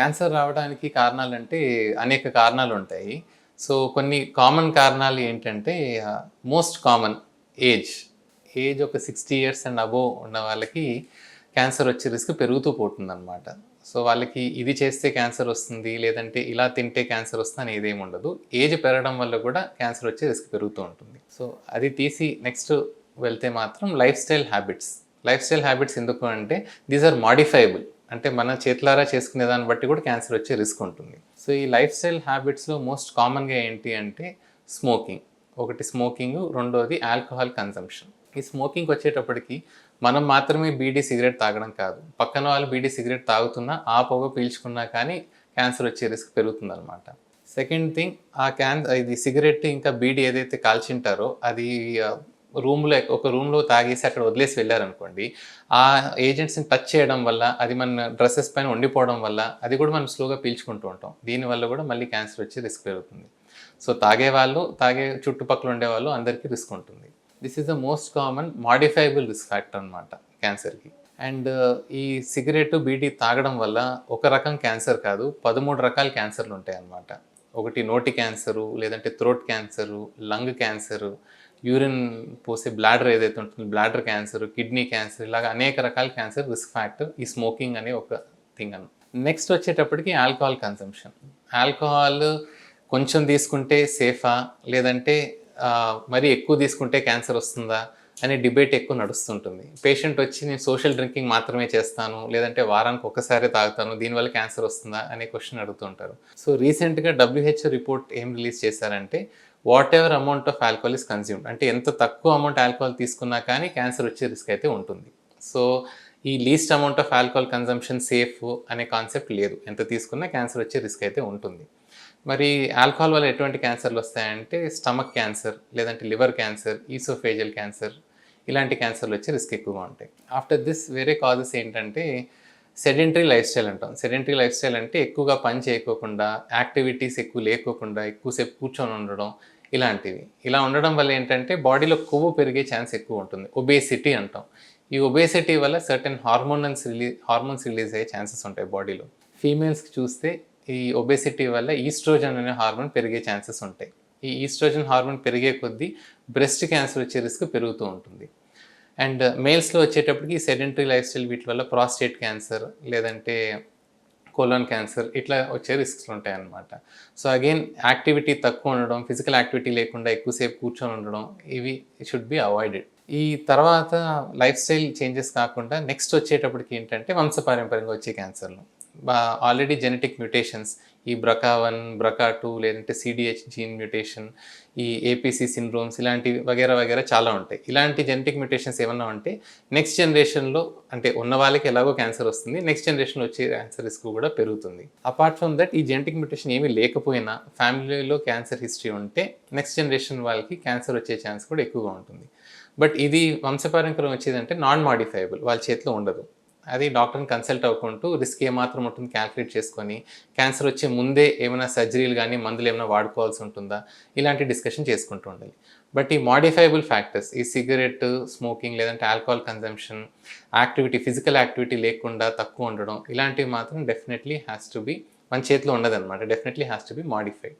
Cancer రావడానికి కారణాలంటే అనేక కారణాలు ఉంటాయి. సో, కొన్ని కామన్ కారణాలు ఏంటంటే మోస్ట్ కామన్ ఏజ్. ఏజ్ ఒక 60 ఇయర్స్ అండ్ అబోవ్ ఉన్న వాళ్ళకి క్యాన్సర్ వచ్చే రిస్క్ పెరుగుతూ పోతుందనమాట. సో, వాళ్ళకి ఇది చేస్తే క్యాన్సర్ వస్తుంది, లేదంటే ఇలా తింటే క్యాన్సర్ వస్తుంది అని ఏదేమి ఉండదు. ఏజ్ పెరగడం వల్ల కూడా క్యాన్సర్ వచ్చే రిస్క్ పెరుగుతూ ఉంటుంది. సో, అది తీసి నెక్స్ట్ వెళ్తే మాత్రం life style habits. Life style habits ఎందుకు అంటే దీస్ ఆర్ మాడిఫైయబుల్. అంటే మన చేతులారా చేసుకునే దాన్ని బట్టి కూడా క్యాన్సర్ వచ్చే రిస్క్ ఉంటుంది. సో, ఈ లైఫ్ స్టైల్ హ్యాబిట్స్‌లో మోస్ట్ కామన్‌గా ఏంటి అంటే స్మోకింగ్. ఒకటి స్మోకింగు, రెండోది ఆల్కహాల్ కన్జంప్షన్. ఈ స్మోకింగ్‌కి వచ్చేటప్పటికి మనం మాత్రమే బీడీ, సిగరెట్ తాగడం కాదు. పక్కన వాళ్ళు బీడీ, సిగరెట్ తాగుతున్నా ఆ పొగ పీల్చుకున్నా కానీ క్యాన్సర్ వచ్చే రిస్క్ పెరుగుతుందనమాట. సెకండ్ థింగ్ ఇది సిగరెట్ ఇంకా బీడీ ఏదైతే కాల్చింటారో అది ఒక రూమ్‌లో తాగేసి అక్కడ వదిలేసి వెళ్లారనుకోండి, ఆ ఏజెంట్స్‌ని టచ్ చేయడం వల్ల, అది మన డ్రెసెస్ పైన ఉండిపోవడం వల్ల, అది కూడా మనం స్లోగా పీల్చుకుంటూ ఉంటాం. దీనివల్ల కూడా మళ్ళీ క్యాన్సర్ వచ్చే రిస్క్ పెరుగుతుంది. సో, తాగే చుట్టుపక్కల ఉండేవాళ్ళు అందరికీ రిస్క్ ఉంటుంది. This is the most common modifiable risk factor అనమాట క్యాన్సర్‌కి. అండ్ ఈ సిగరెట్, బీడీ తాగడం వల్ల ఒక రకం క్యాన్సర్ కాదు, 13 రకాల క్యాన్సర్‌లు ఉంటాయన్నమాట. ఒకటి నోటి క్యాన్సరు, లేదంటే throat cancer, lung cancer, urine పోసే బ్లాడర్ ఏదైతే ఉంటుందో బ్లాడర్ క్యాన్సర్, కిడ్నీ క్యాన్సర్, ఇలాగ అనేక రకాల క్యాన్సర్ రిస్క్ ఫ్యాక్టర్ ఈ స్మోకింగ్ అనే ఒక థింగ్ అన్న. నెక్స్ట్ వచ్చేటప్పటికి ఆల్కహాల్ కన్సంప్షన్. ఆల్కహాల్ కొంచెం తీసుకుంటే సేఫా, లేదంటే మరీ ఎక్కువ తీసుకుంటే క్యాన్సర్ వస్తుందా అనే డిబేట్ ఎక్కువ నడుస్తుంటుంది. పేషెంట్ వచ్చి నేను సోషల్ డ్రింకింగ్ మాత్రమే చేస్తాను, లేదంటే వారానికి ఒక్కసారే తాగుతాను, దీనివల్ల క్యాన్సర్ వస్తుందా అనే క్వశ్చన్ అడుగుతుంటారు. సో, రీసెంట్గా WHO రిపోర్ట్ ఏం రిలీజ్ చేశారంటే what ever amount of alcohol is consumed, అంటే ఎంత తక్కువ అమౌంట్ ఆల్కహాల్ తీసుకున్నా కానీ క్యాన్సర్ వచ్చే రిస్క్ అయితే ఉంటుంది. సో, ఈ least amount of alcohol consumption safe అనే కాన్సెప్ట్ లేదు. ఎంత తీసుకున్నా క్యాన్సర్ వచ్చే రిస్క్ అయితే ఉంటుంది. మరి ఆల్కహాల్ వల్ల ఎటువంటి క్యాన్సర్లు వస్తాయంటే స్టమక్ క్యాన్సర్, లేదంటే లివర్ క్యాన్సర్, ఈసోఫేజియల్ క్యాన్సర్, ఇలాంటి క్యాన్సర్లు వచ్చే రిస్క్ ఎక్కువగా ఉంటాయి. ఆఫ్టర్ దిస్ వేరే కాజెస్ ఏంటంటే సెడెంటరీ లైఫ్ స్టైల్ అంటాం. సెడెంటరీ లైఫ్ స్టైల్ అంటే ఎక్కువగా పని చేయకోకుండా, యాక్టివిటీస్ ఎక్కువ లేకోకుండా, ఎక్కువసేపు కూర్చొని ఉండడం, ఇలాంటివి. ఇలా ఉండడం వల్ల ఏంటంటే బాడీలో కొవ్వు పెరిగే ఛాన్స్ ఎక్కువ ఉంటుంది. ఒబేసిటీ అంటాం. ఈ ఒబేసిటీ వల్ల సర్టెన్ హార్మోన్స్ రిలీజ్ అయ్యే ఛాన్సెస్ ఉంటాయి బాడీలో. ఫీమేల్స్కి చూస్తే ఈ ఒబేసిటీ వల్ల ఈస్ట్రోజన్ అనే హార్మోన్ పెరిగే ఛాన్సెస్ ఉంటాయి. ఈ ఈస్ట్రోజన్ హార్మోన్ పెరిగే కొద్దీ బ్రెస్ట్ క్యాన్సర్ వచ్చే రిస్క్ పెరుగుతూ ఉంటుంది. అండ్ మేల్స్లో వచ్చేటప్పటికి సెడెంటరీ లైఫ్ స్టైల్ వీటి వల్ల ప్రాస్టేట్ క్యాన్సర్, లేదంటే కోలన్ క్యాన్సర్, ఇట్లా వచ్చే రిస్క్స్ ఉంటాయన్నమాట. సో, అగైన్ యాక్టివిటీ తక్కువ ఉండడం, ఫిజికల్ యాక్టివిటీ లేకుండా ఎక్కువసేపు కూర్చొని ఉండడం, ఇవి షుడ్ బి అవాయిడెడ్. ఈ తర్వాత లైఫ్ స్టైల్ చేంజెస్ కాకుండా నెక్స్ట్ వచ్చేటప్పటికి ఏంటంటే వంశపారంపర్యంగా వచ్చే క్యాన్సర్లు. ఆల్రెడీ జెనెటిక్ మ్యూటేషన్స్, ఈ BRCA1, BRCA2, లేదంటే CDH జీన్ మ్యూటేషన్, ఈ APC సిండ్రోమ్స్, ఇలాంటివి వగేరా చాలా ఉంటాయి. ఇలాంటి జెనెటిక్ మ్యూటేషన్స్ ఏమన్నా ఉంటే నెక్స్ట్ జనరేషన్లో, అంటే ఉన్న వాళ్ళకి ఎలాగో క్యాన్సర్ వస్తుంది, నెక్స్ట్ జనరేషన్లో వచ్చే క్యాన్సర్ రిస్క్ కూడా పెరుగుతుంది. అపార్ట్ ఫ్రమ్ దట్, ఈ జెనెటిక్ మ్యూటేషన్ ఏమీ లేకపోయినా ఫ్యామిలీలో క్యాన్సర్ హిస్టరీ ఉంటే నెక్స్ట్ జనరేషన్ వాళ్ళకి క్యాన్సర్ వచ్చే ఛాన్స్ కూడా ఎక్కువగా ఉంటుంది. బట్ ఇది వంశపారంపర్యం వచ్చేదంటే నాన్ మాడిఫైయబుల్, వాళ్ళ చేతిలో ఉండదు. అది డాక్టర్ని కన్సల్ట్ అవ్వకుంటూ రిస్క్ ఏమాత్రం ఉంటుంది క్యాల్కులేట్ చేసుకొని, క్యాన్సర్ వచ్చే ముందే ఏమైనా సర్జరీలు కానీ మందులు ఏమైనా వాడుకోవాల్సి ఉంటుందా, ఇలాంటి డిస్కషన్ చేసుకుంటూ ఉండాలి. బట్ ఈ మాడిఫైయబుల్ ఫ్యాక్టర్స్, ఈ సిగరెట్, స్మోకింగ్, లేదంటే ఆల్కహాల్ కన్జంప్షన్, ఫిజికల్ యాక్టివిటీ లేకుండా తక్కువ ఉండడం, ఇలాంటివి మాత్రం డెఫినెట్లీ హ్యాస్ టు బి మన చేతిలో ఉండదన్నమాట. Definitely has to be modified.